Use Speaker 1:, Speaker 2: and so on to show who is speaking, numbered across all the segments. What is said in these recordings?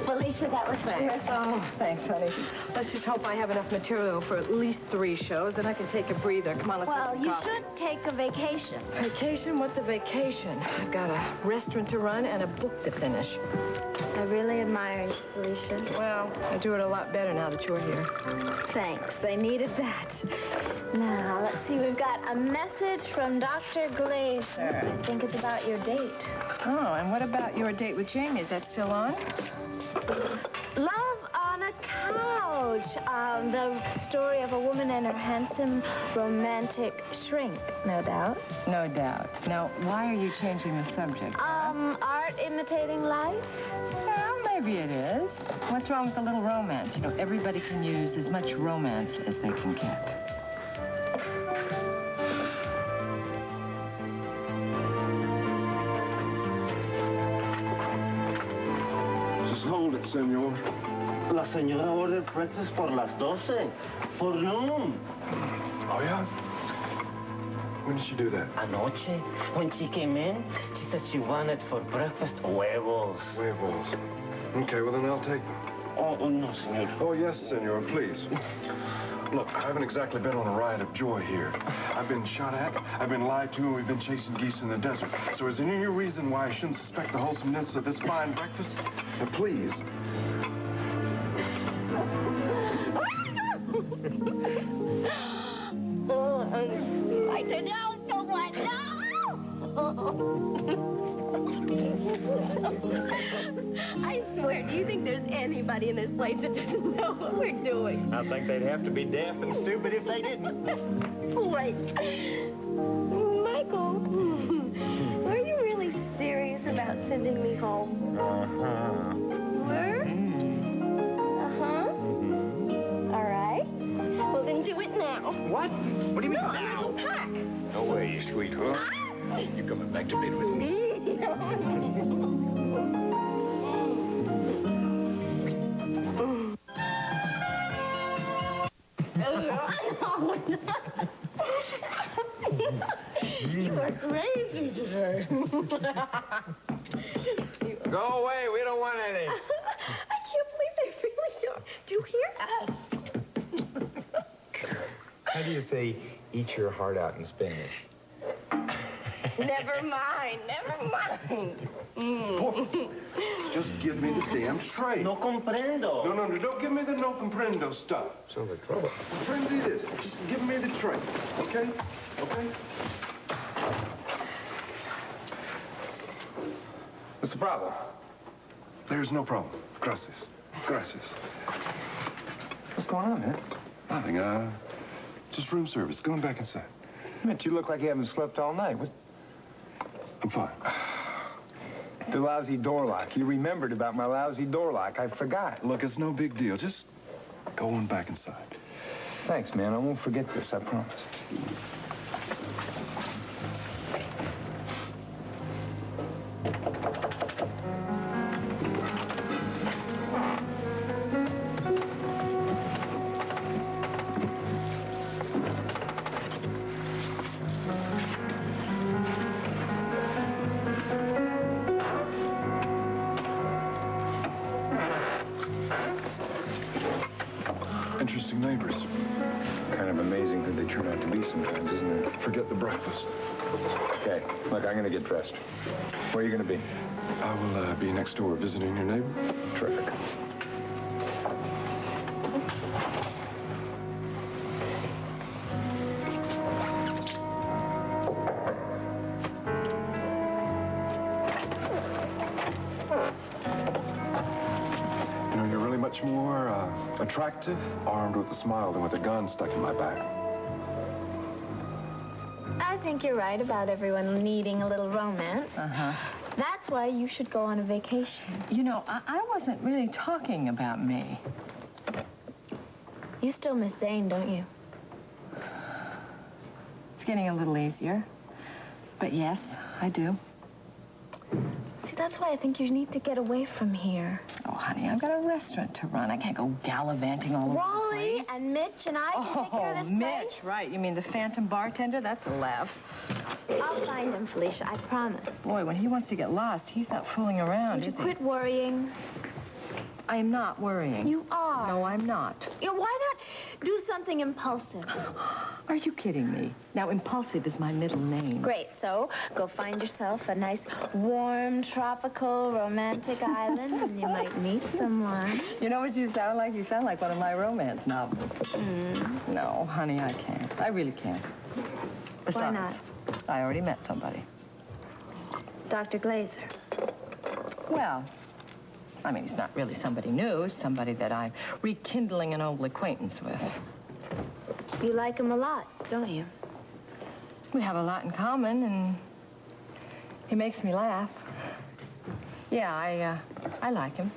Speaker 1: Felicia, that was
Speaker 2: Thanks. Oh, thanks, honey. Let's just hope I have enough material for at least 3 shows, then I can take a breather. Come on, let's
Speaker 1: Well,
Speaker 2: have some
Speaker 1: you
Speaker 2: coffee.
Speaker 1: should take a vacation.
Speaker 2: Vacation? What's a vacation? I've got a restaurant to run and a book to finish.
Speaker 1: I really admire you, Felicia.
Speaker 2: Well, I do it a lot better now that you're here.
Speaker 1: Thanks. They needed that. Now, let's see. We've got a message from Dr. Glazer. I think it's about your date.
Speaker 2: Oh, and what about your date with Jamie? Is that still on?
Speaker 1: Love on a Couch. The story of a woman and her handsome romantic shrink, no doubt.
Speaker 2: No doubt. Now, why are you changing the subject?
Speaker 1: Art imitating life?
Speaker 2: Well, maybe it is. What's wrong with a little romance? You know, everybody can use as much romance as they can get.
Speaker 3: Hold it, senor.
Speaker 4: La señora ordered breakfast por las 12. For noon.
Speaker 3: Oh, yeah? When did she do that?
Speaker 4: Anoche, when she came in, she said she wanted for breakfast huevos.
Speaker 3: Huevos. Okay, well, then I'll take them.
Speaker 4: Oh, no, senor.
Speaker 3: Oh, yes, senor, please. Look, I haven't exactly been on a ride of joy here. I've been shot at, I've been lied to, and we've been chasing geese in the desert. So is there any reason why I shouldn't suspect the wholesomeness of this fine breakfast? Now, please.
Speaker 1: I said, no, what? No! I swear, do you think there's anybody in this place that doesn't know what we're doing?
Speaker 5: I think they'd have to be deaf and stupid if they didn't.
Speaker 1: Wait. Michael, are you really serious about sending me home?
Speaker 5: Uh-huh.
Speaker 1: Were? Uh-huh. All right. Well, then do it now.
Speaker 5: What? What do you mean now?
Speaker 1: Pack.
Speaker 5: No way, sweetheart. You're coming back to bed with me.
Speaker 1: You are crazy today.
Speaker 5: Go away. We don't want any.
Speaker 1: I can't believe they really do hear us.
Speaker 5: How do you say, eat your heart out in Spanish?
Speaker 1: Never mind.
Speaker 3: Just give me the damn tray.
Speaker 4: No comprendo.
Speaker 3: No, don't give me the no comprendo stuff.
Speaker 5: So the trouble.
Speaker 3: Try and do this. Just give me the tray, okay? Okay? What's the problem? There's no problem. Gracias.
Speaker 5: What's going on, man?
Speaker 3: Nothing, just room service. Going back inside.
Speaker 5: Mitch, you look like you haven't slept all night. What?
Speaker 3: I'm fine.
Speaker 5: The lousy door lock. You remembered about my lousy door lock. I forgot.
Speaker 3: Look, it's no big deal. Just go on back inside.
Speaker 5: Thanks, man. I won't forget this, I promise.
Speaker 3: Interesting neighbors.
Speaker 5: Kind of amazing who they turn out to be sometimes, isn't it?
Speaker 3: Forget the breakfast.
Speaker 5: Okay, look, I'm going to get dressed. Where are you going to be?
Speaker 3: I will be next door visiting your neighbor.
Speaker 5: Terrific.
Speaker 3: You know, you're really much more attractive, armed with a smile, than with a gun stuck in my back.
Speaker 1: I think you're right about everyone needing a little romance.
Speaker 2: Uh-huh.
Speaker 1: That's why you should go on a vacation.
Speaker 2: You know, I wasn't really talking about me.
Speaker 1: You still miss Zane, don't you?
Speaker 2: It's getting a little easier. But yes, I do.
Speaker 1: See, that's why I think you need to get away from here.
Speaker 2: Oh, honey, I've got a restaurant to run. I can't go gallivanting all over the
Speaker 1: Wally
Speaker 2: place.
Speaker 1: and Mitch and I can take care of this
Speaker 2: Mitch,
Speaker 1: place.
Speaker 2: right. You mean the phantom bartender? That's a laugh.
Speaker 1: I'll find him, Felicia, I promise.
Speaker 2: Boy, when he wants to get lost, he's not fooling around,
Speaker 1: Would you
Speaker 2: is he?
Speaker 1: quit worrying?
Speaker 2: I am not worrying.
Speaker 1: You are.
Speaker 2: No, I'm not.
Speaker 1: You know, why not do something impulsive?
Speaker 2: Are you kidding me? Now, impulsive is my middle name.
Speaker 1: Great. So go find yourself a nice, warm, tropical, romantic island, and you might meet someone.
Speaker 2: You know what you sound like? You sound like one of my romance novels. No, honey, I can't. I really can't. Besides,
Speaker 1: Why not?
Speaker 2: I already met somebody.
Speaker 1: Dr. Glazer.
Speaker 2: Well, I mean, he's not really somebody new. It's somebody that I'm rekindling an old acquaintance with.
Speaker 1: You like him a lot, don't you?
Speaker 2: We have a lot in common, and he makes me laugh. Yeah, I like him.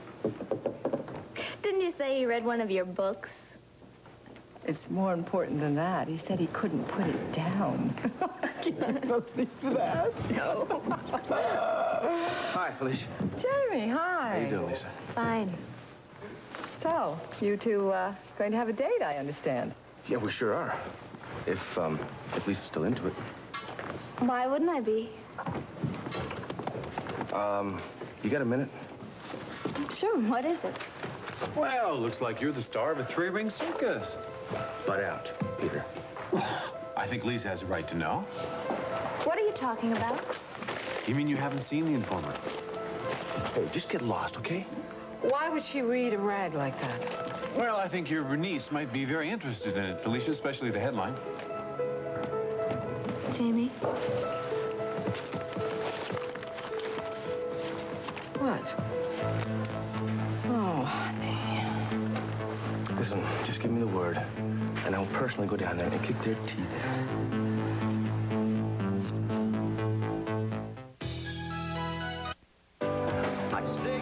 Speaker 1: Didn't you say he read one of your books?
Speaker 2: It's more important than that. He said he couldn't put it down. I can't believe that. No.
Speaker 3: Hi, Felicia.
Speaker 2: Jamie, hi.
Speaker 3: How you doing, Lisa?
Speaker 1: Fine.
Speaker 2: So, you two going to have a date, I understand.
Speaker 3: Yeah, we sure are. If Lisa's still into it.
Speaker 1: Why wouldn't I be?
Speaker 3: You got a minute?
Speaker 1: Sure, what is it?
Speaker 6: Well, looks like you're the star of a three-ring circus.
Speaker 3: Butt out, Peter.
Speaker 6: I think Lisa has a right to know.
Speaker 1: What are you talking about?
Speaker 6: You mean you haven't seen the informant?
Speaker 3: Hey, just get lost, okay?
Speaker 2: Why would she read a rag like that?
Speaker 6: Well, I think your niece might be very interested in it, Felicia, especially the headline.
Speaker 1: Jamie?
Speaker 2: What? Oh, honey.
Speaker 3: Listen, just give me the word, and I'll personally go down there and kick their teeth in.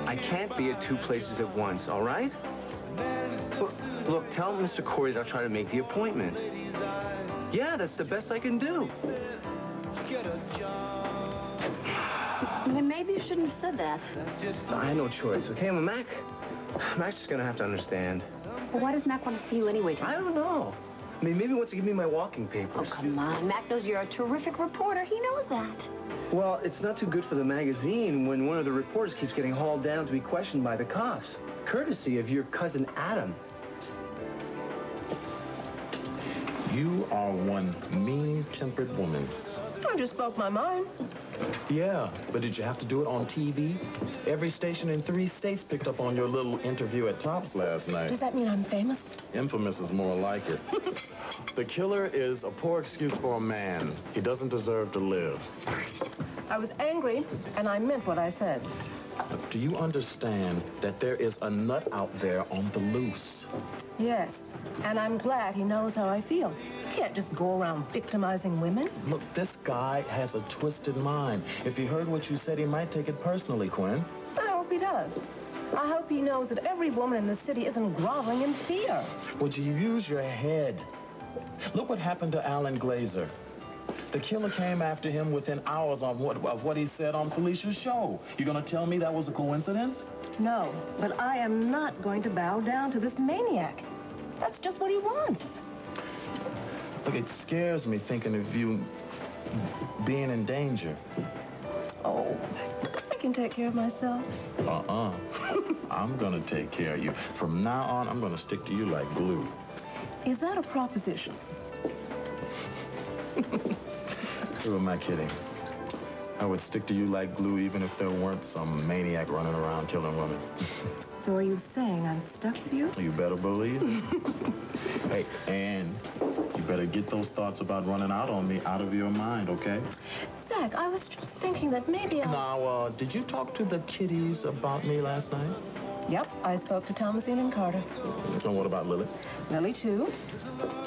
Speaker 3: I can't be at two places at once, all right? Look, tell Mr. Corey that I'll try to make the appointment. Yeah, that's the best I can do.
Speaker 1: Then maybe you shouldn't have said that.
Speaker 3: I had no choice, okay? Well, Mac's just gonna have to understand.
Speaker 7: Well, why does Mac want to see you anyway, Tom?
Speaker 3: I don't know. I mean, maybe he wants to give me my walking papers.
Speaker 7: Oh, come on. Mac knows you're a terrific reporter. He knows that.
Speaker 3: Well, it's not too good for the magazine when one of the reporters keeps getting hauled down to be questioned by the cops. Courtesy of your cousin Adam.
Speaker 8: You are one mean-tempered woman.
Speaker 2: I just spoke my mind.
Speaker 8: Yeah, but did you have to do it on TV? Every station in 3 states picked up on your little interview at Tops last night.
Speaker 2: Does that mean I'm famous?
Speaker 8: Infamous is more like it. The killer is a poor excuse for a man. He doesn't deserve to live.
Speaker 2: I was angry, and I meant what I said.
Speaker 8: Do you understand that there is a nut out there on the loose?
Speaker 2: Yes, and I'm glad he knows how I feel. You can't just go around victimizing women.
Speaker 8: Look, this guy has a twisted mind. If he heard what you said, he might take it personally, Quinn.
Speaker 2: I hope he does. I hope he knows that every woman in the city isn't groveling in fear.
Speaker 8: Would you use your head? Look what happened to Alan Glazer. The killer came after him within hours of what he said on Felicia's show. You gonna tell me that was a coincidence?
Speaker 2: No, but I am not going to bow down to this maniac. That's just what he wants.
Speaker 8: Look, it scares me thinking of you being in danger.
Speaker 2: Oh, I can take care of myself.
Speaker 8: I'm gonna take care of you. From now on, I'm gonna stick to you like glue.
Speaker 2: Is that a proposition?
Speaker 8: Who am I kidding? I would stick to you like glue even if there weren't some maniac running around killing women.
Speaker 2: So are you saying I'm stuck with you?
Speaker 8: You better believe it. Hey, and you better get those thoughts about running out on me out of your mind, okay?
Speaker 2: Zach, I was just thinking that maybe I'll...
Speaker 8: Now, did you talk to the kiddies about me last night?
Speaker 2: Yep, I spoke to Thomasine and Carter.
Speaker 8: So what about Lily?
Speaker 2: Lily, too.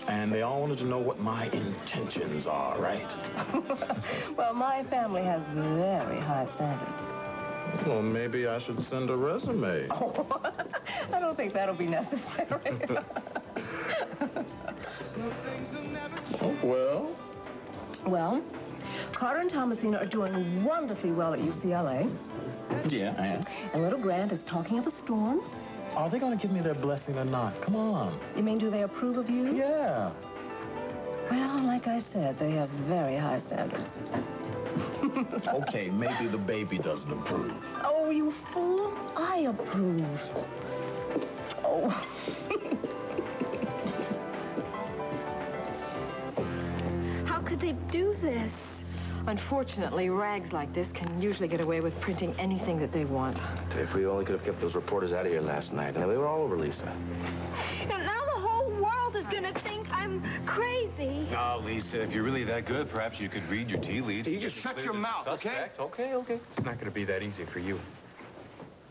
Speaker 8: And they all wanted to know what my intentions are, right?
Speaker 2: Well, my family has very high standards.
Speaker 8: Well, maybe I should send a resume.
Speaker 2: Oh, I don't think that'll be necessary.
Speaker 8: Oh, well?
Speaker 2: Well, Carter and Thomasine are doing wonderfully well at UCLA.
Speaker 8: Yeah, and?
Speaker 2: And little Grant is talking up a storm.
Speaker 8: Are they going to give me their blessing or not? Come on.
Speaker 2: You mean, do they approve of you?
Speaker 8: Yeah.
Speaker 2: Well, like I said, they have very high standards.
Speaker 8: Okay, maybe the baby doesn't approve.
Speaker 2: Oh, you fool. I approve. Unfortunately, rags like this can usually get away with printing anything that they want.
Speaker 9: If we only could have kept those reporters out of here last night. Now, they were all over Lisa.
Speaker 1: And now the whole world is going to think I'm crazy.
Speaker 6: Oh, Lisa, if you're really that good, perhaps you could read your tea leaves.
Speaker 9: You just shut your mouth, okay?
Speaker 6: Okay.
Speaker 10: It's not going to be that easy for you.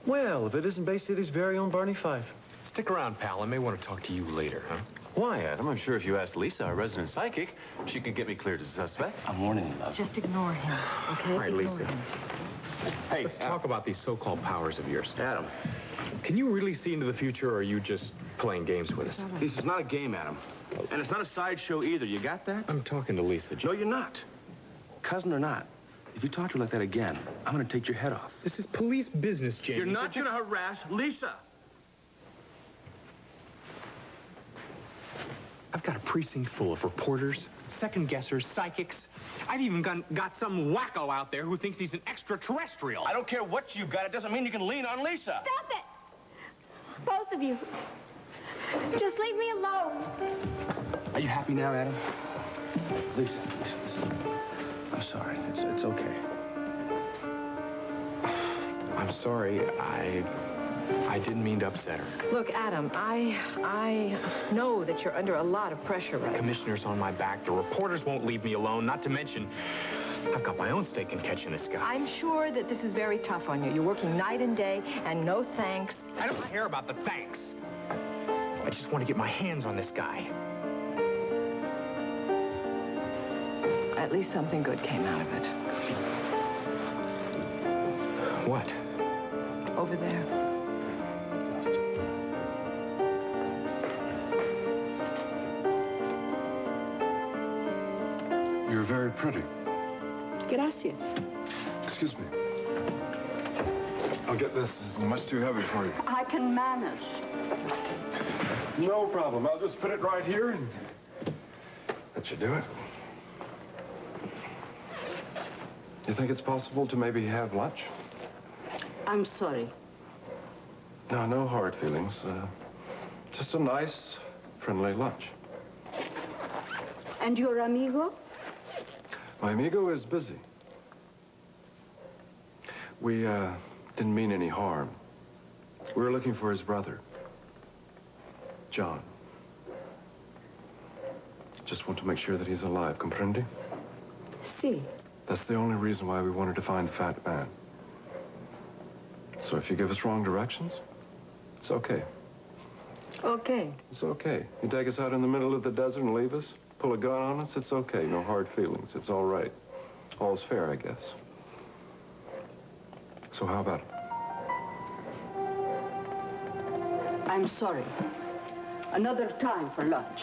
Speaker 6: Well, if it isn't Bay City's very own Barney Fife.
Speaker 10: Stick around, pal. I may want to talk to you later, huh?
Speaker 6: Why, Adam? I'm sure if you asked Lisa, our resident psychic, she could get me cleared as a suspect.
Speaker 9: I'm warning you, love.
Speaker 2: Just ignore him, okay?
Speaker 10: All right,
Speaker 2: Ignore
Speaker 10: Lisa.
Speaker 2: him.
Speaker 10: Hey, let's talk about these so-called powers of yours.
Speaker 9: Adam,
Speaker 10: Can you really see into the future, or are you just playing games with us?
Speaker 9: this is not a game, Adam. And it's not a sideshow either. You got that?
Speaker 10: I'm talking to Lisa.
Speaker 9: No, you're not. Cousin or not. If you talk to her like that again, I'm going to take your head off.
Speaker 10: This is police business, Jamie.
Speaker 9: You're not going to harass Lisa.
Speaker 10: I've got a precinct full of reporters, second-guessers, psychics. I've even got some wacko out there who thinks he's an extraterrestrial.
Speaker 9: I don't care what you got. It doesn't mean you can lean on Lisa.
Speaker 1: Stop it! Both of you. Just leave me alone.
Speaker 9: Are you happy now, Adam? Lisa, listen. I'm sorry. It's okay.
Speaker 10: I'm sorry. I didn't mean to upset her.
Speaker 2: Look, Adam, I know that you're under a lot of pressure right now.
Speaker 10: Commissioner's on my back. The reporters won't leave me alone. Not to mention, I've got my own stake in catching this guy.
Speaker 2: I'm sure that this is very tough on you. You're working night and day, and no thanks.
Speaker 10: I don't care about the thanks. I just want to get my hands on this guy.
Speaker 2: At least something good came out of it.
Speaker 10: What?
Speaker 2: Over there.
Speaker 3: You're very pretty.
Speaker 7: Gracias.
Speaker 3: Excuse me. I'll get this. This is much too heavy for you.
Speaker 7: I can manage.
Speaker 3: No problem. I'll just put it right here and let you do it. You think it's possible to maybe have lunch?
Speaker 7: I'm sorry.
Speaker 3: No, no hard feelings. Just a nice, friendly lunch.
Speaker 7: And your amigo?
Speaker 3: My amigo is busy. We, didn't mean any harm. We were looking for his brother, John. Just want to make sure that he's alive, comprende?
Speaker 7: Si.
Speaker 3: That's the only reason why we wanted to find the fat man. So if you give us wrong directions, it's okay.
Speaker 7: Okay.
Speaker 3: It's okay. You take us out in the middle of the desert and leave us, pull a gun on us, it's okay. No hard feelings. It's all right. All's fair, I guess. So how about it?
Speaker 7: I'm sorry. Another time for lunch.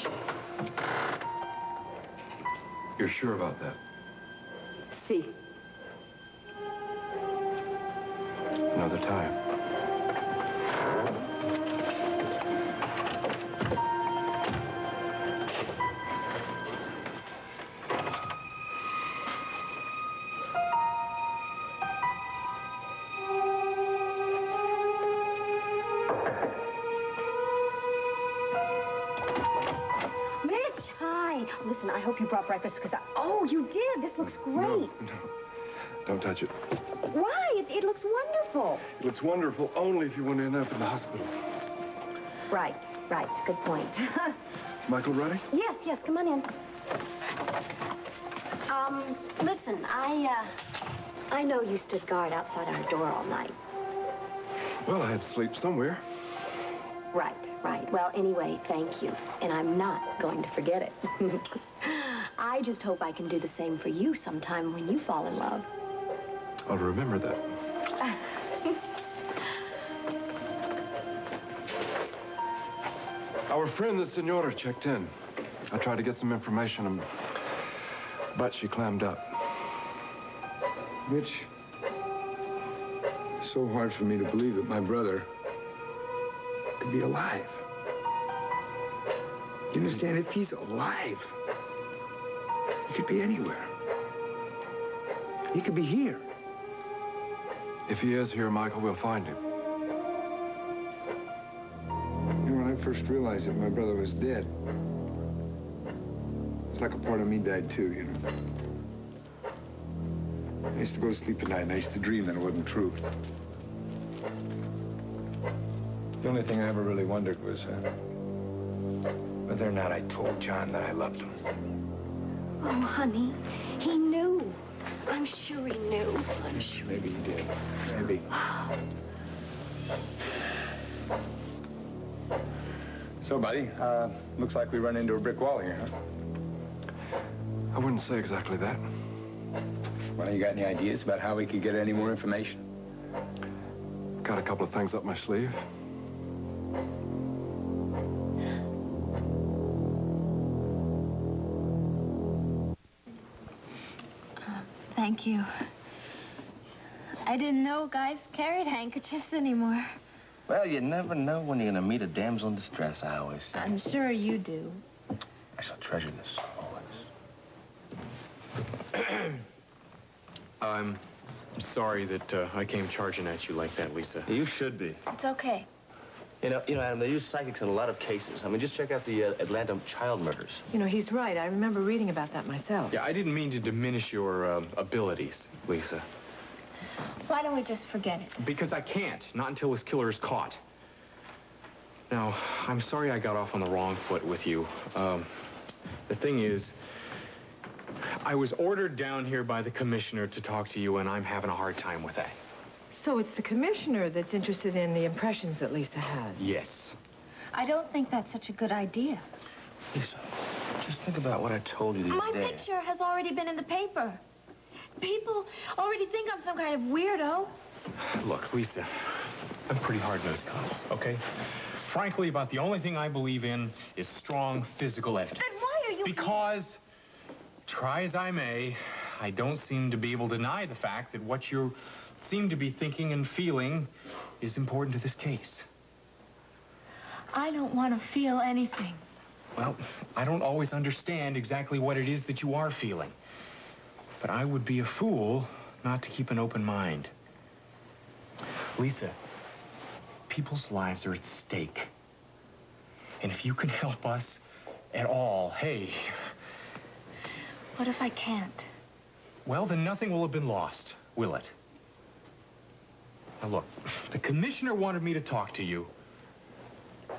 Speaker 3: You're sure about that?
Speaker 7: Si.
Speaker 3: Another time.
Speaker 7: Listen, I hope you brought breakfast because Oh, you did. This looks great.
Speaker 3: No. Don't touch it.
Speaker 7: Why? It looks wonderful.
Speaker 3: It looks wonderful only if you want to end up in the hospital.
Speaker 7: Right. Good point.
Speaker 3: Michael ready?
Speaker 7: Yes. Come on in. Listen, I know you stood guard outside our door all night.
Speaker 3: Well, I had to sleep somewhere.
Speaker 7: Right. Well, anyway, thank you. And I'm not going to forget it. I just hope I can do the same for you sometime when you fall in love.
Speaker 3: I'll remember that. Our friend, the Senora, checked in. I tried to get some information, but she clammed up.
Speaker 5: Mitch, it's so hard for me to believe that my brother could be alive. You understand? If he's alive, he could be anywhere. He could be here.
Speaker 3: If he is here, Michael, we'll find him.
Speaker 5: You know, when I first realized that my brother was dead, it's like a part of me died too, you know. I used to go to sleep at night and I used to dream that it wasn't true. The only thing I ever really wondered was whether or not I told John that I loved him.
Speaker 7: Oh, honey, he knew. I'm sure he knew. I'm sure.
Speaker 5: Maybe he did. Maybe. So, buddy, looks like we run into a brick wall here, huh?
Speaker 3: I wouldn't say exactly that.
Speaker 5: Well, you got any ideas about how we could get any more information?
Speaker 3: Got a couple of things up my sleeve.
Speaker 1: Thank you. I didn't know guys carried handkerchiefs anymore.
Speaker 9: Well, you never know when you're going to meet a damsel in distress, I always say.
Speaker 1: I'm sure you do.
Speaker 9: I shall treasure this, always.
Speaker 10: I'm sorry that I came charging at you like that, Lisa.
Speaker 9: You should be.
Speaker 1: It's okay.
Speaker 9: You know, Adam, they use psychics in a lot of cases. I mean, just check out the Atlanta child murders.
Speaker 2: You know, he's right. I remember reading about that myself.
Speaker 10: Yeah, I didn't mean to diminish your abilities, Lisa.
Speaker 1: Why don't we just forget it?
Speaker 10: Because I can't. Not until this killer is caught. Now, I'm sorry I got off on the wrong foot with you. The thing is, I was ordered down here by the commissioner to talk to you, and I'm having a hard time with that.
Speaker 2: So it's the commissioner that's interested in the impressions that Lisa has.
Speaker 10: Yes.
Speaker 1: I don't think that's such a good idea.
Speaker 9: Lisa, just think about what I told you the
Speaker 1: My
Speaker 9: other day.
Speaker 1: picture has already been in the paper. People already think I'm some kind of weirdo.
Speaker 10: Look, Lisa, I'm pretty hard-nosed cop, okay? Frankly, about the only thing I believe in is strong physical evidence.
Speaker 1: Then why are you...
Speaker 10: Because, try as I may, I don't seem to be able to deny the fact that what you seem to be thinking and feeling is important to this case.
Speaker 1: I don't want to feel anything.
Speaker 10: Well, I don't always understand exactly what it is that you are feeling. But I would be a fool not to keep an open mind. Lisa, people's lives are at stake. And if you can help us at all, hey...
Speaker 1: What if I can't?
Speaker 10: Well, then nothing will have been lost, will it? Now, look, the commissioner wanted me to talk to you.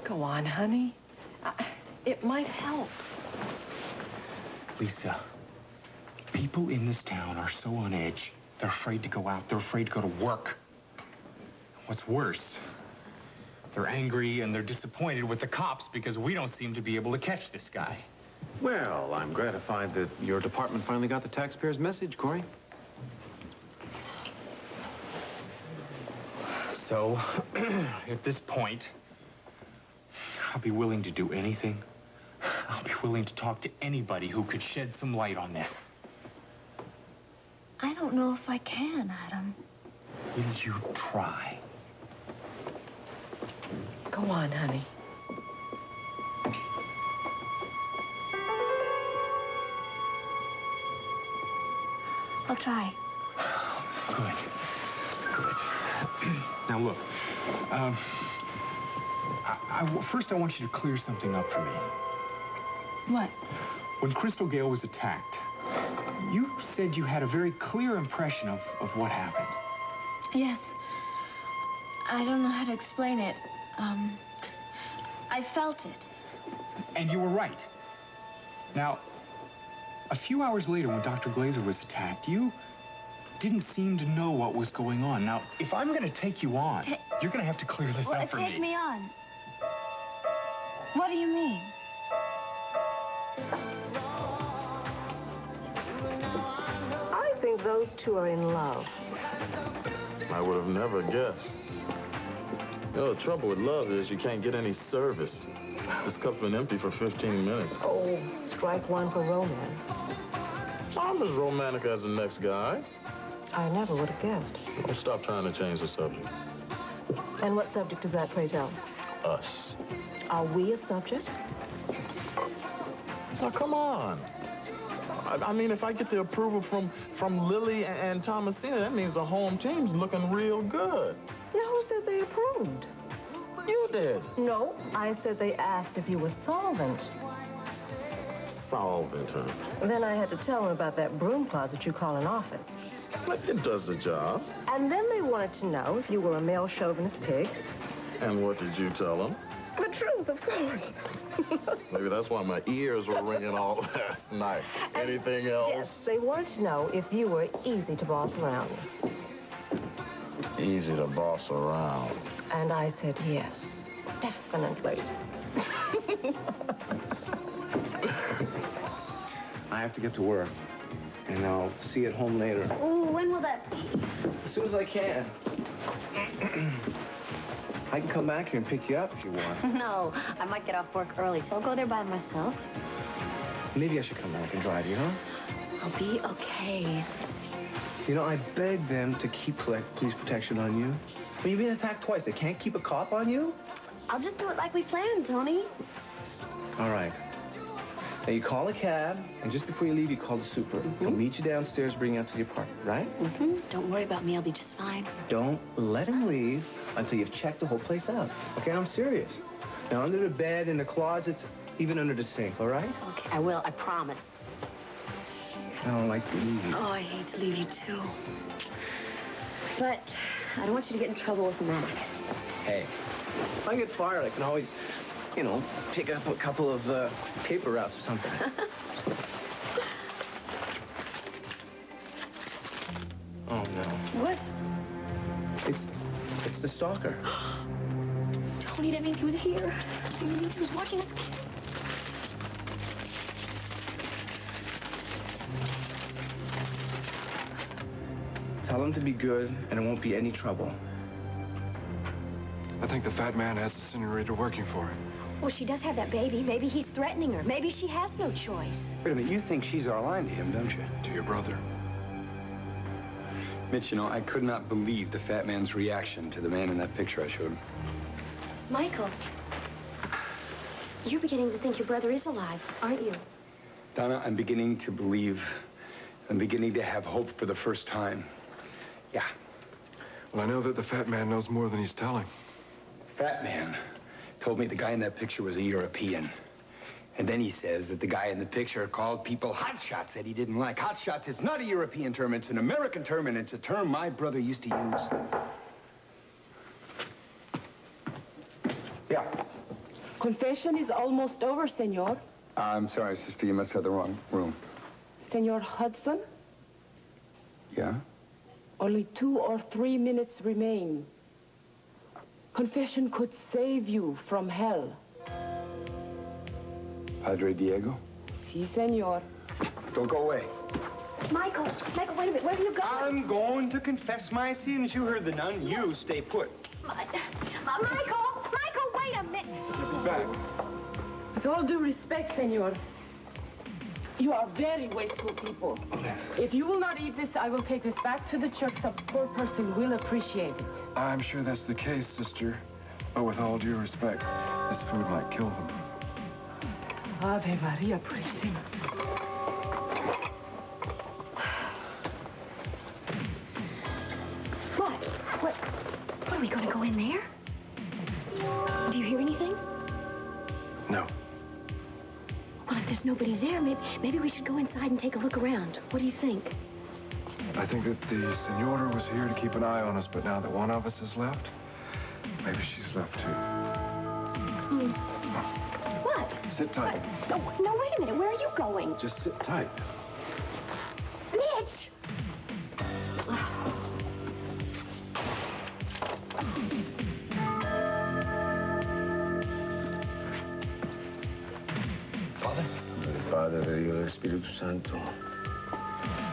Speaker 2: Go on, honey. It might help.
Speaker 10: Lisa, people in this town are so on edge. They're afraid to go out. They're afraid to go to work. What's worse, they're angry and they're disappointed with the cops because we don't seem to be able to catch this guy.
Speaker 6: Well, I'm gratified that your department finally got the taxpayer's message, Corey.
Speaker 10: So, at this point, I'll be willing to do anything. I'll be willing to talk to anybody who could shed some light on this.
Speaker 1: I don't know if I can, Adam.
Speaker 10: Will you try?
Speaker 2: Go on, honey.
Speaker 1: I'll try.
Speaker 10: Good. Now, look. First, I want you to clear something up for me.
Speaker 1: What?
Speaker 10: When Crystal Gale was attacked, you said you had a very clear impression of what happened.
Speaker 1: Yes. I don't know how to explain it. I felt it.
Speaker 10: And you were right. Now, a few hours later, when Dr. Glazer was attacked, you didn't seem to know what was going on. Now, if I'm going to take you on, you're going to have to clear this up for me.
Speaker 1: Take me on. What do you mean?
Speaker 11: I think those two are in love.
Speaker 8: I would have never guessed. You know, the trouble with love is you can't get any service. This cup's been empty for 15 minutes.
Speaker 11: Oh, strike one for romance.
Speaker 8: I'm as romantic as the next guy.
Speaker 11: I never would have guessed.
Speaker 8: Don't stop trying to change the subject.
Speaker 11: And what subject is that, pray tell?
Speaker 8: Us.
Speaker 11: Are we a subject?
Speaker 8: Now, come on. I mean, if I get the approval from Lily and Thomasina, that means the home team's looking real good.
Speaker 11: Now, who said they approved?
Speaker 8: You did.
Speaker 11: No, I said they asked if you were solvent.
Speaker 8: Solvent, huh?
Speaker 11: Then I had to tell them about that broom closet you call an office.
Speaker 8: But it does the job.
Speaker 11: And then they wanted to know if you were a male chauvinist pig.
Speaker 8: And what did you tell them?
Speaker 11: The truth, of course.
Speaker 8: Maybe that's why my ears were ringing all last night. Anything else?
Speaker 11: Yes, they wanted to know if you were easy to boss around.
Speaker 8: Easy to boss around.
Speaker 11: And I said yes, definitely.
Speaker 9: I have to get to work, and I'll see you at home later.
Speaker 1: Ooh, when will that be?
Speaker 9: As soon as I can. I can come back here and pick you up if you want.
Speaker 7: No, I might get off work early, so I'll go there by myself.
Speaker 9: Maybe I should come back and drive you, huh?
Speaker 7: I'll be okay.
Speaker 9: You know, I begged them to keep police protection on you. Well, you've been attacked twice. They can't keep a cop on you?
Speaker 1: I'll just do it like we planned, Tony.
Speaker 9: All right. Now, you call a cab, and just before you leave, you call the super. He'll meet you downstairs, bring you up to the apartment, right?
Speaker 7: Don't worry about me. I'll be just fine.
Speaker 9: Don't let him leave until you've checked the whole place out. Okay, I'm serious. Now, under the bed, in the closets, even under the sink, all right?
Speaker 7: Okay, I will. I promise.
Speaker 9: I don't like to leave you.
Speaker 7: Oh, I hate to leave you, too. But I don't want you to get in trouble with Mac.
Speaker 9: Hey, if I get fired, I can always, you know, pick up a couple of paper routes or something. Oh, no.
Speaker 7: What?
Speaker 9: It's the stalker.
Speaker 7: Tony, that means he was here. That means he was watching us.
Speaker 9: Tell him to be good, and it won't be any trouble.
Speaker 3: I think the fat man has the incinerator working for him.
Speaker 7: Well, she does have that baby. Maybe he's threatening her. Maybe she has no choice.
Speaker 5: Wait a minute, you think she's our line to him, don't you?
Speaker 3: To your brother.
Speaker 5: Mitch, you know, I could not believe the fat man's reaction to the man in that picture I showed him.
Speaker 7: Michael, you're beginning to think your brother is alive, aren't you?
Speaker 5: Donna, I'm beginning to believe. I'm beginning to have hope for the first time. Yeah.
Speaker 3: Well, I know that the fat man knows more than he's telling.
Speaker 5: Fat man told me the guy in that picture was a European. And then he says that the guy in the picture called people hotshots that he didn't like. Hotshots is not a European term. It's an American term, and it's a term my brother used to use. Yeah.
Speaker 12: Confession is almost over, Senor.
Speaker 5: I'm sorry, sister. You must have the wrong room.
Speaker 12: Senor Hudson,
Speaker 5: Yeah?
Speaker 12: only 2 or 3 minutes remain. Confession could save you from hell.
Speaker 5: Padre Diego?
Speaker 12: Si, senor.
Speaker 5: Don't go away.
Speaker 7: Michael, wait a minute. Where are you going?
Speaker 5: I'm going to confess my sins. You heard the nun. You stay put.
Speaker 7: Michael, wait a minute.
Speaker 5: I'll be back.
Speaker 12: With all due respect, senor, you are very wasteful people. If you will not eat this, I will take this back to the church. Some poor person will appreciate it.
Speaker 3: I'm sure that's the case, sister. But with all due respect, this food might kill them.
Speaker 12: Ave Maria Purísima.
Speaker 7: What? Are we going to go in there? Do you hear anything?
Speaker 3: No.
Speaker 7: Well, if there's nobody there, maybe we should go inside and take a look around. What do you think?
Speaker 3: I think that the senora was here to keep an eye on us, but now that one of us has left, maybe she's left too.
Speaker 7: What?
Speaker 3: Sit tight.
Speaker 7: No, wait a minute. Where are you going?
Speaker 3: Just sit tight.
Speaker 7: Mitch!
Speaker 5: Father?
Speaker 9: Padre, Hijo, Espíritu Santo.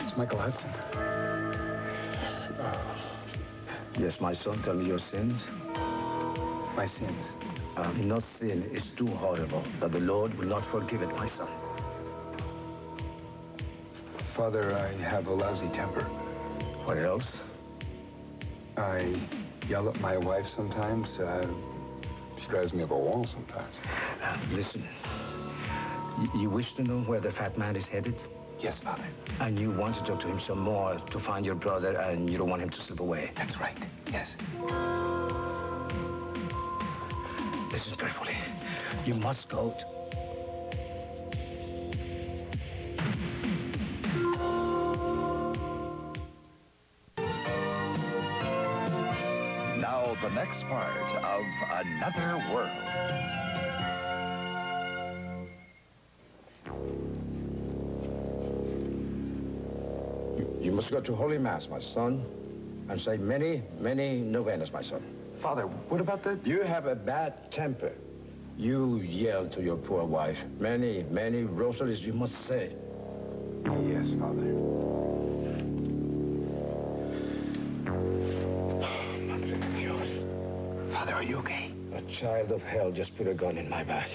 Speaker 5: It's Michael Hudson.
Speaker 9: Yes, my son, tell me your sins.
Speaker 5: My sins.
Speaker 9: No sin is too horrible that the Lord will not forgive it, my son.
Speaker 5: Father, I have a lousy temper.
Speaker 9: What else?
Speaker 5: I yell at my wife sometimes. She drives me up a wall sometimes.
Speaker 9: Listen. You wish to know where the fat man is headed?
Speaker 5: Yes, Father.
Speaker 9: And you want to talk to him some more to find your brother, and you don't want him to slip away.
Speaker 5: That's right. Yes.
Speaker 9: Listen carefully. You must go.
Speaker 13: now the next part of Another World.
Speaker 14: You must go to Holy Mass, my son, and say many, many novenas, my son.
Speaker 3: Father, what about the...
Speaker 14: You have a bad temper. You yell to your poor wife. Many, many rosaries you must say.
Speaker 3: Yes, Father.
Speaker 14: Madre de Dios.
Speaker 5: Father, are you okay?
Speaker 14: A child of hell just put a gun in my back.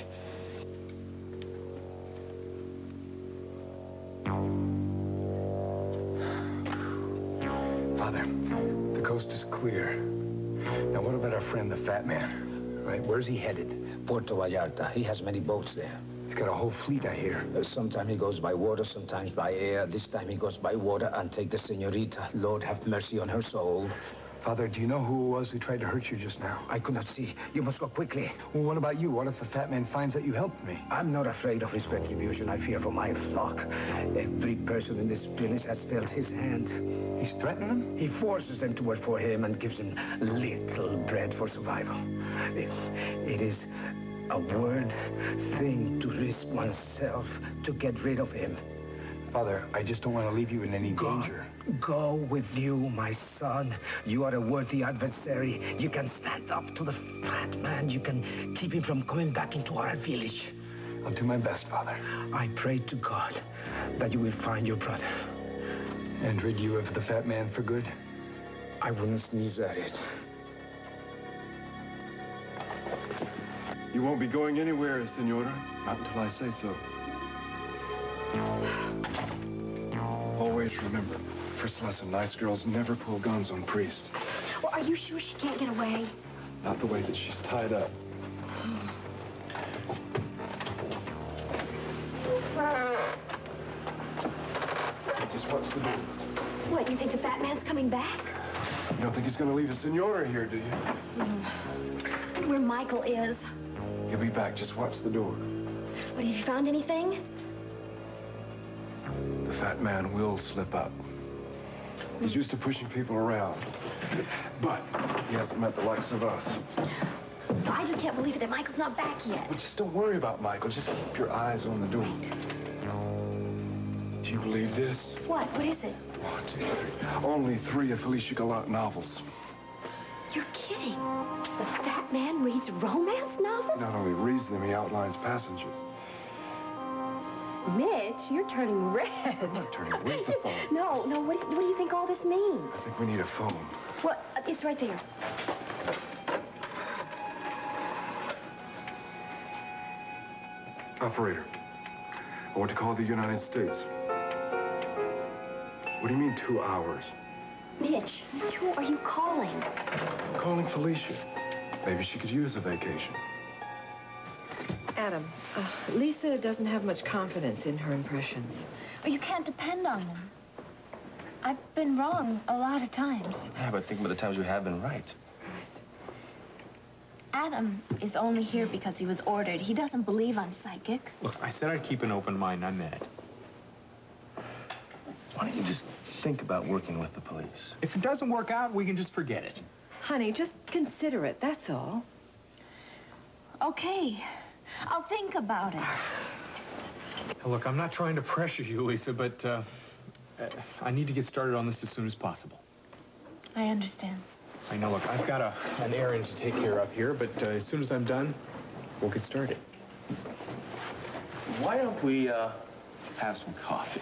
Speaker 5: Father, the coast is clear. Now, what about our friend, the fat man? Right, where's he headed?
Speaker 14: Puerto Vallarta. He has many boats there.
Speaker 5: He's got a whole fleet, I hear.
Speaker 14: Sometimes he goes by water, sometimes by air. This time he goes by water and take the señorita. Lord have mercy on her soul.
Speaker 5: Father, do you know who it was who tried to hurt you just now?
Speaker 14: I could not see. You must go quickly.
Speaker 5: Well, what about you? What if the fat man finds that you helped me?
Speaker 14: I'm not afraid of his retribution. I fear for my flock. Every person in this village has felt his hand.
Speaker 5: He's threatening them?
Speaker 14: He forces them to work for him and gives them little bread for survival. It is a word thing to risk oneself to get rid of him.
Speaker 5: Father, I just don't want to leave you in any danger.
Speaker 14: Go with you, my son. You are a worthy adversary. You can stand up to the fat man. You can keep him from coming back into our village.
Speaker 5: I'll do my best, Father.
Speaker 14: I pray to God that you will find your brother.
Speaker 5: And rid you of the fat man for good?
Speaker 14: I wouldn't sneeze at it.
Speaker 3: You won't be going anywhere, Senora. Not until I say so. Always remember, first lesson, nice girls never pull guns on priests.
Speaker 7: Well, are you sure she can't get away?
Speaker 3: Not the way that she's tied up. Just what's the deal?
Speaker 7: What, you think the fat man's coming back?
Speaker 3: You don't think he's going to leave a senora here, do you?
Speaker 7: Where Michael is.
Speaker 3: He'll be back. Just watch the door.
Speaker 7: What, have you found anything?
Speaker 3: The fat man will slip up. He's used to pushing people around. But he hasn't met the likes of us.
Speaker 7: I just can't believe it that Michael's not back yet.
Speaker 3: Well, just don't worry about Michael. Just keep your eyes on the door. Do you believe this?
Speaker 7: What? What is it?
Speaker 3: 1, 2, 3. Only 3 of Felicia Gallant novels.
Speaker 7: You're kidding. The fat man reads romance novels?
Speaker 3: Not only reads them, he outlines passengers.
Speaker 7: Mitch, you're turning red.
Speaker 3: I'm not turning red. Where's the phone?
Speaker 7: No, what do you think all this means?
Speaker 3: I think we need a phone.
Speaker 7: What? It's right there.
Speaker 3: Operator, I want to call the United States. What do you mean 2 hours?
Speaker 7: Mitch, who are you calling?
Speaker 3: I'm calling Felicia. Maybe she could use a vacation.
Speaker 2: Adam, Lisa doesn't have much confidence in her impressions.
Speaker 1: You can't depend on them. I've been wrong a lot of times.
Speaker 6: Yeah, but think about the times you have been right.
Speaker 1: Adam is only here because he was ordered. He doesn't believe I'm psychic.
Speaker 10: Look, I said I'd keep an open mind on that.
Speaker 6: Why don't you just think about working with the police?
Speaker 10: If it doesn't work out, we can just forget it.
Speaker 2: Honey, just consider it, that's all.
Speaker 1: Okay. I'll think about it.
Speaker 10: Look, I'm not trying to pressure you, Lisa, but I need to get started on this as soon as possible.
Speaker 1: I understand.
Speaker 10: I know, look, I've got an errand to take care of here, but as soon as I'm done, we'll get started.
Speaker 6: Why don't we have some coffee?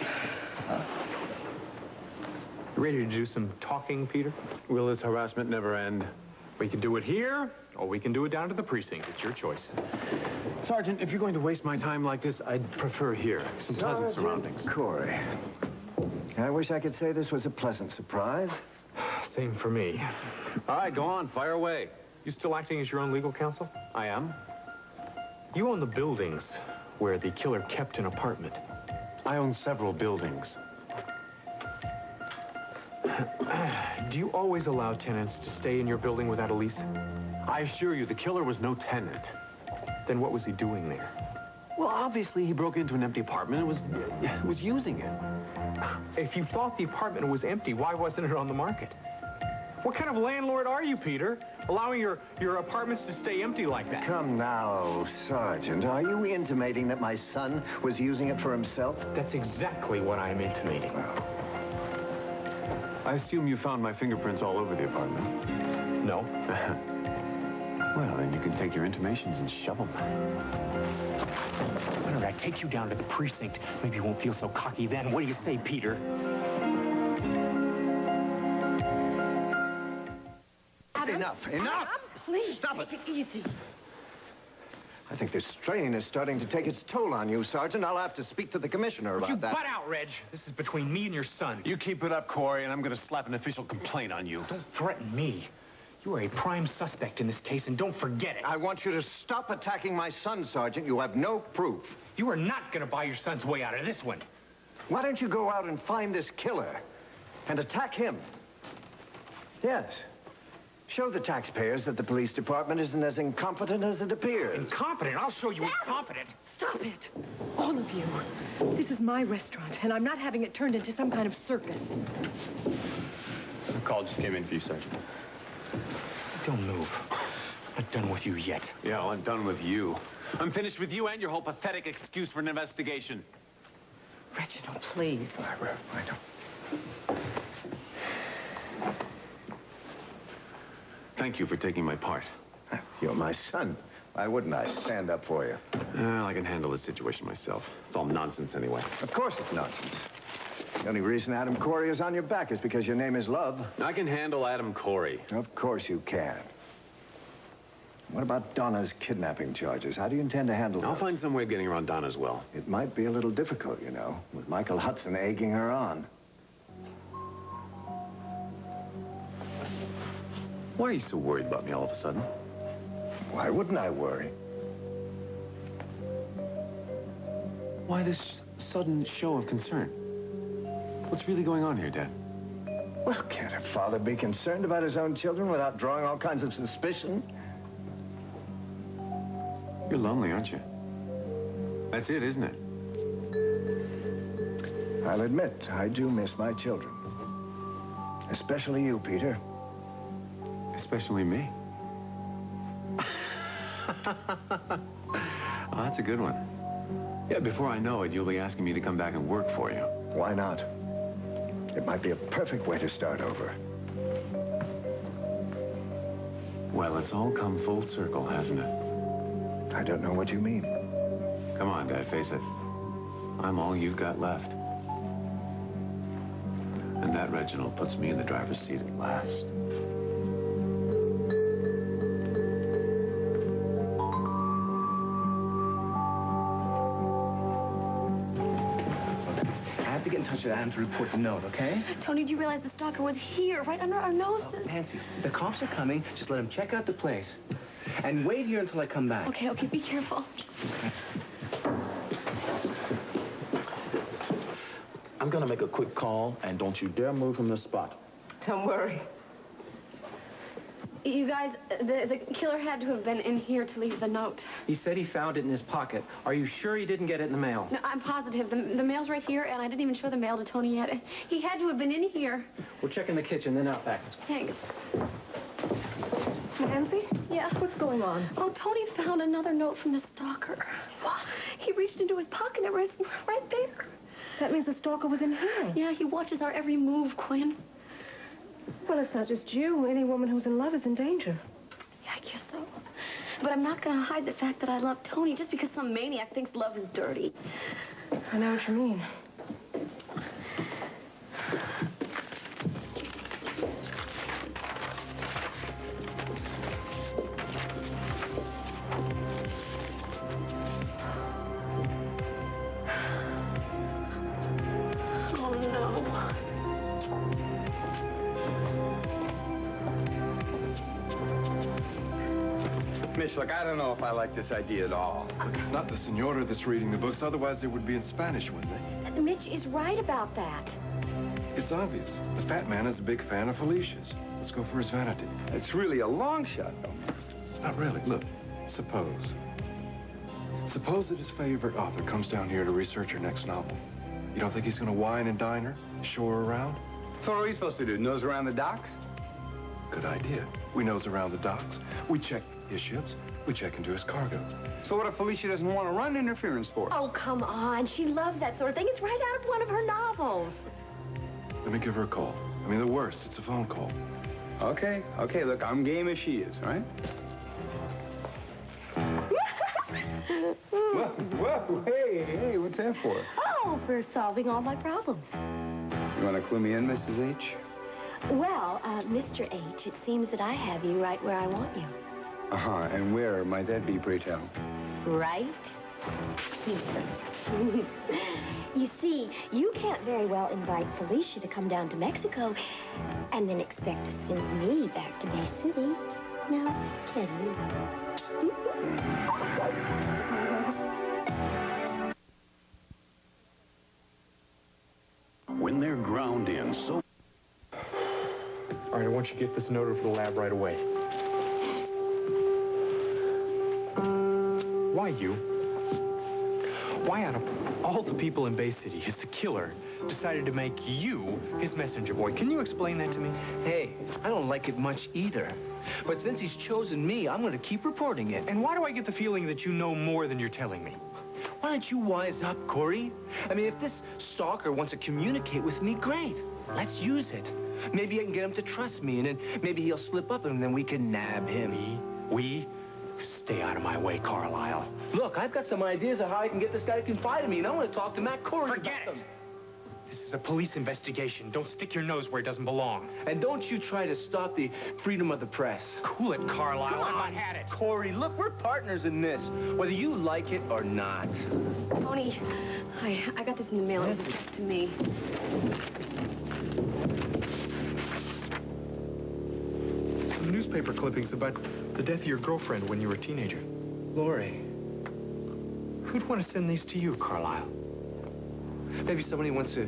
Speaker 10: You ready to do some talking, Peter?
Speaker 6: Will this harassment never end?
Speaker 10: We can do it here, or we can do it down to the precinct. It's your choice.
Speaker 6: Sergeant, if you're going to waste my time like this, I'd prefer here. Some pleasant surroundings.
Speaker 15: Corey. I wish I could say this was a pleasant surprise.
Speaker 10: Same for me.
Speaker 6: All right, go on. Fire away.
Speaker 10: You still acting as your own legal counsel?
Speaker 6: I am.
Speaker 10: You own the buildings where the killer kept an apartment.
Speaker 6: I own several buildings.
Speaker 10: Do you always allow tenants to stay in your building without a lease?
Speaker 6: I assure you, the killer was no tenant.
Speaker 10: Then what was he doing there?
Speaker 6: Well, obviously, he broke into an empty apartment and was using it.
Speaker 10: If you thought the apartment was empty, why wasn't it on the market? What kind of landlord are you, Peter? Allowing your apartments to stay empty like that?
Speaker 15: Come now, Sergeant. Are you intimating that my son was using it for himself?
Speaker 10: That's exactly what I'm intimating.
Speaker 6: I assume you found my fingerprints all over the apartment.
Speaker 10: No.
Speaker 6: Well, then you can take your intimations and shove them.
Speaker 10: Why don't I take you down to the precinct? Maybe you won't feel so cocky then. What do you say, Peter?
Speaker 15: Enough!
Speaker 12: Please,
Speaker 15: Stop it.
Speaker 12: take it easy.
Speaker 15: I think this strain is starting to take its toll on you, Sergeant. I'll have to speak to the commissioner about that.
Speaker 10: Butt out, Reg. This is between me and your son.
Speaker 6: You keep it up, Corey, and I'm going to slap an official complaint on you.
Speaker 10: Don't threaten me. You are a prime suspect in this case, and don't forget it.
Speaker 15: I want you to stop attacking my son, Sergeant. You have no proof.
Speaker 10: You are not going to buy your son's way out of this one.
Speaker 15: Why don't you go out and find this killer and attack him? Yes. Show the taxpayers that the police department isn't as incompetent as it appears.
Speaker 10: Incompetent? I'll show you incompetent.
Speaker 2: Stop it. All of you. This is my restaurant, and I'm not having it turned into some kind of circus.
Speaker 6: The call just came in for you, Sergeant.
Speaker 10: Don't move. I'm not done with you yet.
Speaker 6: Yeah, well, I'm done with you. I'm finished with you and your whole pathetic excuse for an investigation.
Speaker 2: Reginald, please.
Speaker 15: I don't.
Speaker 6: Thank you for taking my part.
Speaker 15: You're my son. Why wouldn't I stand up for you?
Speaker 6: Well, I can handle this situation myself. It's all nonsense anyway.
Speaker 15: Of course it's nonsense. The only reason Adam Corey is on your back is because your name is Love.
Speaker 6: I can handle Adam Corey.
Speaker 15: Of course you can. What about Donna's kidnapping charges? How do you intend to handle them?
Speaker 6: I'll find some way of getting around Donna as well.
Speaker 15: It might be a little difficult, you know, with Michael Hudson egging her on.
Speaker 6: Why are you so worried about me all of a sudden?
Speaker 15: Why wouldn't I worry?
Speaker 6: Why this sudden show of concern? What's really going on here, Dad?
Speaker 15: Well, can't a father be concerned about his own children without drawing all kinds of suspicion?
Speaker 6: You're lonely, aren't you? That's it, isn't it?
Speaker 15: I'll admit, I do miss my children. Especially you, Peter.
Speaker 6: Especially me. Oh, that's a good one. Yeah, before I know it, you'll be asking me to come back and work for you.
Speaker 15: Why not? It might be a perfect way to start over.
Speaker 6: Well, it's all come full circle, hasn't it?
Speaker 15: I don't know what you mean.
Speaker 6: Come on, Dad, face it. I'm all you've got left. And that, Reginald, puts me in the driver's seat at last.
Speaker 9: To get in touch with Adam to report the note, okay?
Speaker 7: Tony, do you realize the stalker was here, right under our noses?
Speaker 9: Oh, Nancy, the cops are coming. Just let them check out the place. And wait here until I come back.
Speaker 7: Okay, be careful.
Speaker 8: I'm gonna make a quick call, and don't you dare move from this spot.
Speaker 12: Don't worry.
Speaker 1: You guys, the killer had to have been in here to leave the note.
Speaker 9: He said he found it in his pocket. Are you sure he didn't get it in the mail?
Speaker 1: No, I'm positive. The mail's right here, and I didn't even show the mail to Tony yet. He had to have been in here.
Speaker 9: We'll check in the kitchen, then out back.
Speaker 1: Thanks.
Speaker 2: Nancy?
Speaker 1: Yeah?
Speaker 2: What's going on?
Speaker 1: Oh, Tony found another note from the stalker. He reached into his pocket and it was right there.
Speaker 2: That means the stalker was in here.
Speaker 1: Yeah, he watches our every move, Quinn.
Speaker 2: Well, it's not just you. Any woman who's in love is in danger.
Speaker 1: Yeah, I guess so. But I'm not going to hide the fact that I love Tony just because some maniac thinks love is dirty.
Speaker 2: I know what you mean.
Speaker 1: Oh, no.
Speaker 5: Mitch, look, I don't know if I like this idea at all.
Speaker 3: It's not the senora that's reading the books, otherwise they would be in Spanish, wouldn't they?
Speaker 7: Mitch is right about that.
Speaker 3: It's obvious. The fat man is a big fan of Felicia's. Let's go for his vanity.
Speaker 5: It's really a long shot, though.
Speaker 3: Not really. Look, suppose that his favorite author comes down here to research her next novel. You don't think he's going to wine and dine her, show her around?
Speaker 5: So what are we supposed to do, nose around the docks?
Speaker 3: Good idea. We nose around the docks. We check his ships. We check into his cargo.
Speaker 5: So what if Felicia doesn't want to run interference for us?
Speaker 7: Oh, come on. She loves that sort of thing. It's right out of one of her novels.
Speaker 3: Let me give her a call. I mean, the worst, it's a phone call.
Speaker 5: Okay, look, I'm game as she is, all right? Whoa, hey, what's that for?
Speaker 7: Oh, for solving all my problems.
Speaker 5: You want to clue me in, Mrs. H?
Speaker 7: Well, Mr. H, it seems that I have you right where I want you.
Speaker 5: Uh-huh, and where might that be, pray tell?
Speaker 7: Right here. You see, you can't very well invite Felicia to come down to Mexico and then expect to send me back to Bay City. Now, can you?
Speaker 6: When they're ground in, so...
Speaker 10: All right, I want you to get this note over to the lab right away. Why you? Why out of all the people in Bay City has the killer decided to make you his messenger boy? Can you explain that to me?
Speaker 9: Hey, I don't like it much either. But since he's chosen me, I'm going to keep reporting it.
Speaker 10: And why do I get the feeling that you know more than you're telling me?
Speaker 9: Why don't you wise up, Corey? I mean, if this stalker wants to communicate with me, great. Let's use it. Maybe I can get him to trust me, and then maybe he'll slip up, and then we can nab him.
Speaker 10: We? Stay out of my way, Carlisle.
Speaker 9: Look, I've got some ideas of how I can get this guy to confide in me, and I want to talk to Matt Corey
Speaker 10: Forget
Speaker 9: about
Speaker 10: it.
Speaker 9: them.
Speaker 10: This is a police investigation. Don't stick your nose where it doesn't belong.
Speaker 9: And don't you try to stop the freedom of the press.
Speaker 10: Cool it, Carlisle.
Speaker 9: Come on,
Speaker 10: I've had it.
Speaker 9: Corey, look, we're partners in this, whether you like it or not.
Speaker 11: Tony, I got this in the mail. It was addressed to me.
Speaker 10: Some newspaper clippings about the death of your girlfriend when you were a teenager.
Speaker 9: Lori,
Speaker 10: Who'd want to send these to you, Carlisle?
Speaker 9: maybe somebody wants to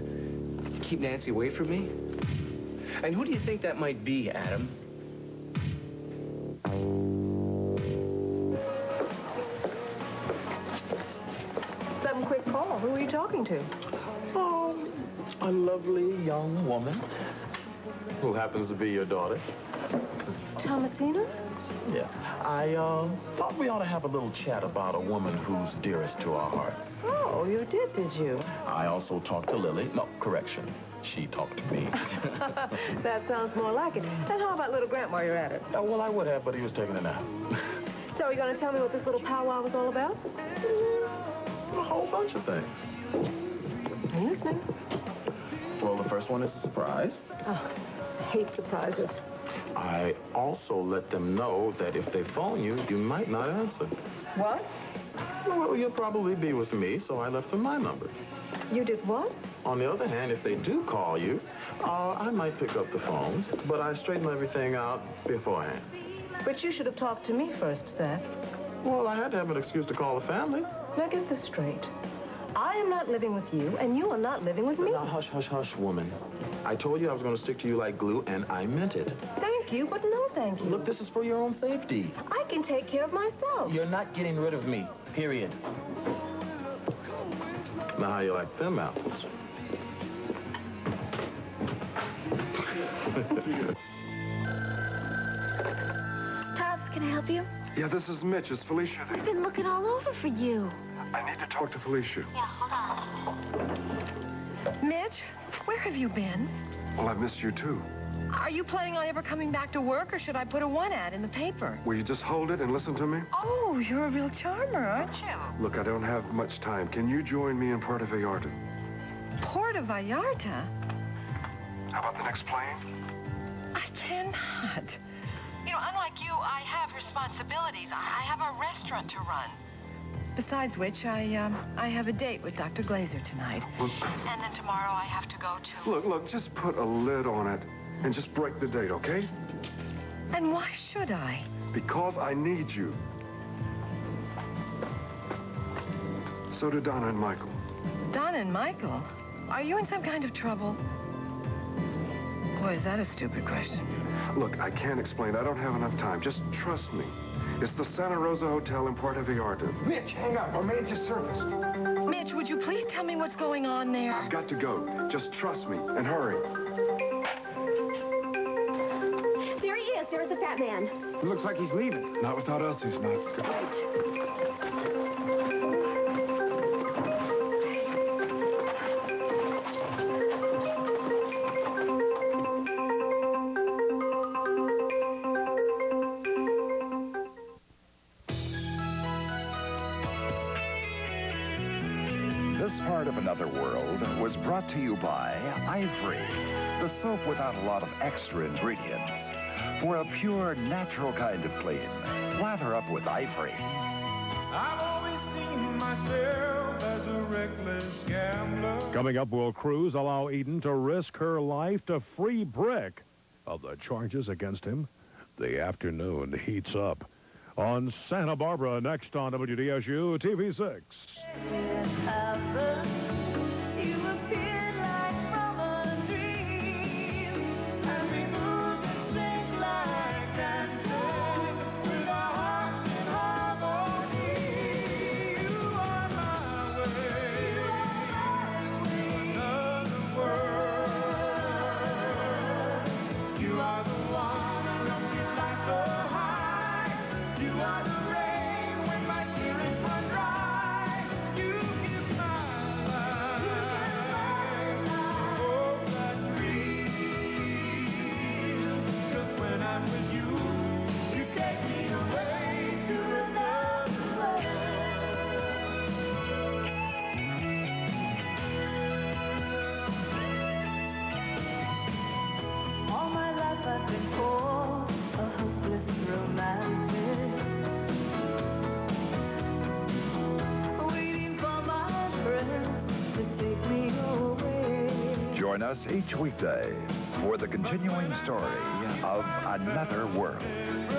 Speaker 9: keep Nancy away from me? And who do you think that might be, Adam?
Speaker 11: Some quick call. Who are you talking to?
Speaker 8: A lovely young woman who happens to be your daughter.
Speaker 11: Thomasina?
Speaker 8: Yeah. I thought we ought to have a little chat about a woman who's dearest to our hearts.
Speaker 11: Oh, you did you?
Speaker 8: I also talked to Lily. No, correction. She talked to me.
Speaker 11: That sounds more like it. And how about little Grant while you're at it?
Speaker 8: Oh, well, I would have, but he was taking a nap.
Speaker 11: So are you going to tell me what this little powwow was all about?
Speaker 8: A whole bunch of things.
Speaker 11: I'm listening.
Speaker 8: Well, the first one is a surprise.
Speaker 11: Oh, I hate surprises.
Speaker 8: I also let them know that if they phone you, you might not answer.
Speaker 11: What?
Speaker 8: Well, you'll probably be with me, so I left them my number.
Speaker 11: You did what?
Speaker 8: On the other hand, if they do call you, I might pick up the phone, but I straighten everything out beforehand.
Speaker 11: But you should have talked to me first, Seth.
Speaker 8: Well, I had to have an excuse to call the family.
Speaker 11: Now get this straight. I am not living with you, and you are not living with me.
Speaker 8: Now, hush, hush, hush, woman. I told you I was going to stick to you like glue, and I meant it.
Speaker 11: Thank you, but no thank you.
Speaker 8: Look, this is for your own safety.
Speaker 11: I can take care of myself.
Speaker 8: You're not getting rid of me, period. Now, how you like them apples?
Speaker 1: Tops, can I help you?
Speaker 3: Yeah, this is Mitch. Is Felicia there?
Speaker 1: I've been looking all over for you.
Speaker 3: I need to talk to Felicia.
Speaker 1: Yeah, hold on.
Speaker 2: Mitch, where have you been?
Speaker 3: Well, I've missed you, too.
Speaker 2: Are you planning on ever coming back to work, or should I put a one ad in the paper?
Speaker 3: Will you just hold it and listen to me?
Speaker 2: Oh, you're a real charmer, aren't you?
Speaker 3: Look, I don't have much time. Can you join me in Puerto Vallarta?
Speaker 2: Puerto Vallarta?
Speaker 3: How about the next plane?
Speaker 2: I cannot. You know, unlike you, I have responsibilities. I have a restaurant to run. Besides which, I have a date with Dr. Glazer tonight. And then tomorrow I have to go to...
Speaker 3: Look, just put a lid on it and just break the date, okay?
Speaker 2: And why should I?
Speaker 3: Because I need you. So do Donna and Michael.
Speaker 2: Donna and Michael? Are you in some kind of trouble? Boy, is that a stupid question.
Speaker 3: Look, I can't explain. I don't have enough time. Just trust me. It's the Santa Rosa Hotel in Puerto Vallarta.
Speaker 5: Mitch, hang up. Our manager surfaced.
Speaker 2: Mitch, would you please tell me what's going on there?
Speaker 3: I've got to go. Just trust me and hurry.
Speaker 1: There he
Speaker 7: that man?
Speaker 3: It looks like he's leaving. Not without us, he's not.
Speaker 13: This part of Another World was brought to you by Ivory, the soap without a lot of extra ingredients. For a pure, natural kind of clean, lather up with Ivory.
Speaker 16: I've always seen myself as a reckless gambler.
Speaker 17: Coming up, will Cruz allow Eden to risk her life to free Brick of the charges against him? The afternoon heats up on Santa Barbara, next on WDSU TV 6.
Speaker 13: Join us each weekday for the continuing story of Another World.